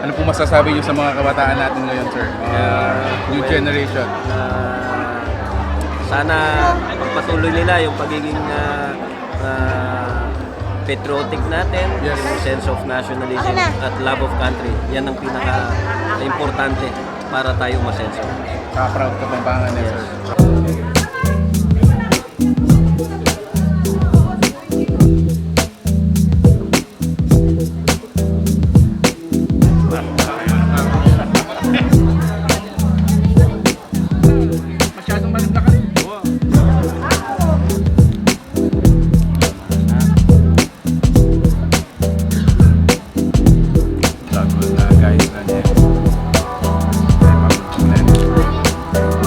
Ano po masasabi niyo sa mga kabataan natin ngayon, sir? New generation. Sana pagpatuloy nila yung pagiging patriotic natin, Yes. yung sense of nationalism at love of country. Yan ang pinaka-importante para tayo masenso. Proud ka Pampangan, Yes. sir. Masyadong maganda ka rin. Bago na guys na niya.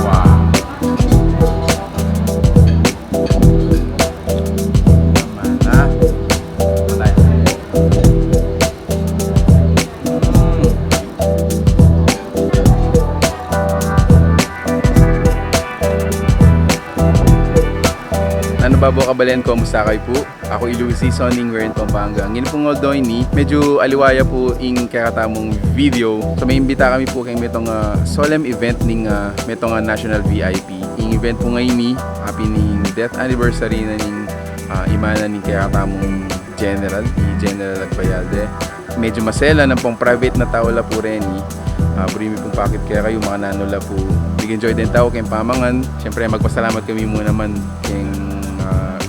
Wow. Naman na. Malay. Ano ba po kabalen ko? Musta kayo po? Ako ilusi Soning Werin Pampanga. Ang pong although ni medyo aliwaya po ing kakatamong video. So may imbita kami po kay metong solemn event ning metong national VIP. Ing event po ngayon ni happy ning death anniversary na ning imana ning kakatamong general, General Agbayalde. Medyo masela na pong private na tawala po rin ni. Burimi pong pakit kaya kayo mga nanula po. Big enjoy din tao kayong pamangan. Siyempre magpasalamat kami muna naman kayong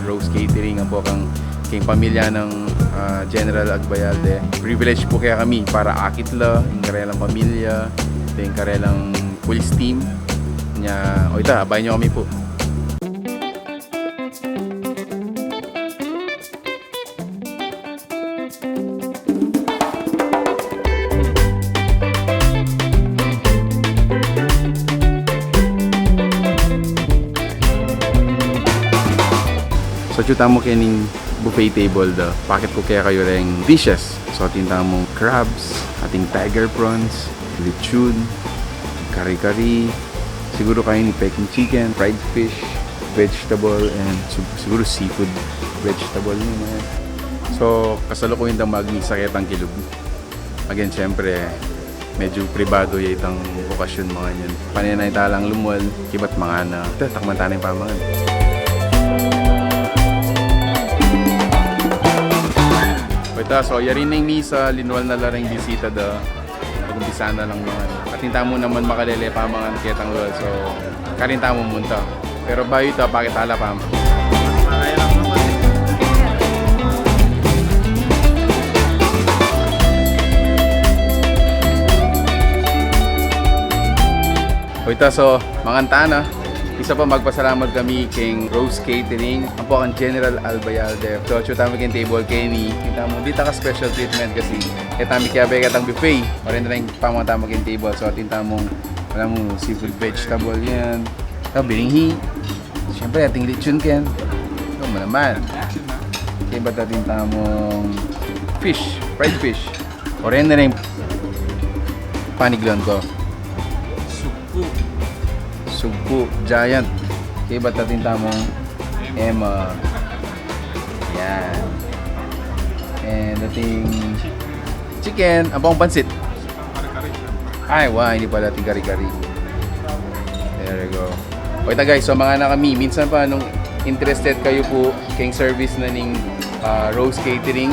Rose Catering ang po kayong pamilya ng General Agbayalde. Privilege po kaya kami para akitla, yung karelang pamilya, yung karelang police team. O ito, abay nyo kami po. So chuta mo kining buffet table da. Packet ko kaya kayo ring dishes. So tinta mo crabs, ating tiger prawns, lechon, kari-kari, siguro kayo ni Peking chicken, fried fish, vegetable, and siguro seafood vegetable yun. So kasalukuyan dang magnisakit ang kilog. Again, syempre, medyo pribado yung itang okasyon mga yan. Paninay talang lumual, kibat mga na, takman tayo yung pamangan. So yarin na ni sa linual na laring bisita da pag-umpisa na lang mga katinta mo naman makalele pa mga ketang lol. So karinta mo munta pero bayo ito pakitala pa o ito. So manganta na. Isa pa magpasalamat kami kay Rose Catering. Ang po ang General Agbayalde. So, chuta mo kayong table kay ni. Kita mo, dito ka special treatment kasi kita mo kaya katang buffet. Marin na rin pamata mo kayong table. So, tinta mo, wala mo, seafood vegetable yan. So, biringhi. Siyempre, ating lechon ken. So, malaman. Kaya ba tinta mong fish, fried fish. Marin na rin paniglon ko. Sugpo, giant. Kaya ba't natin tamong Emma. Yan. And ating chicken. Ang pang pansit. Ay, wow. Hindi pala ating kari-kari. There you go. O ito guys, so mga na kami. Minsan pa nung interested kayo po kayong service na ning Rose Catering.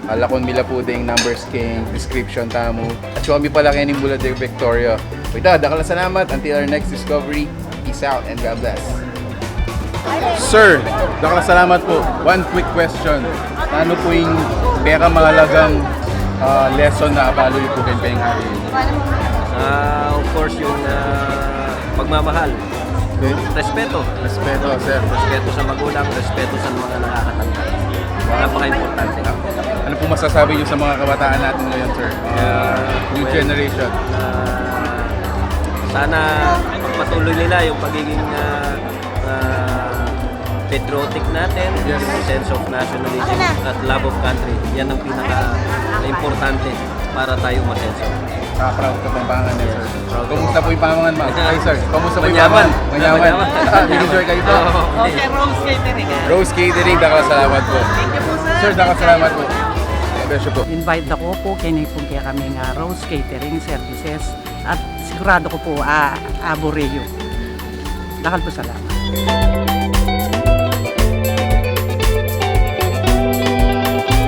Alakon mila po ding numbers kayong description tamo. At so kami pala kayo ni Mula de Victoria. Ito, dakala salamat. Until our next discovery. Peace out and God bless. Sir, dakala salamat po. One quick question. Ano po yung mahalagang lesson na abalo yung po kayong pengari? Of course, yung pagmamahal. Okay. Respeto. Respeto, sir. Respeto sa magulang, respeto sa mga nakakatanda. Napaka-importante. Ano po masasabi niyo sa mga kabataan natin ngayon, sir? New generation. Sana pagpatuloy nila yung pagiging patriotic natin, Yes. yung sense of nationalism at love of country. Yan ang pinaka-importante para tayo masenso. Proud ka Pampangan, sir. Proud. Kumusta po yung pamangan, ma'am? Hi, sir. Kumusta po yung Manyaman. pamangan? Manyaman. Nag-enjoy kayo po? Okay, Rose Catering. Rose Catering, dakala salamat po. Thank you po, sir. Sir, dakala salamat po. presyo po. Invite ako po, kinipong kaya kami nga Rose Catering Services at sigurado ko po, Aboreo. Dakal po salamat.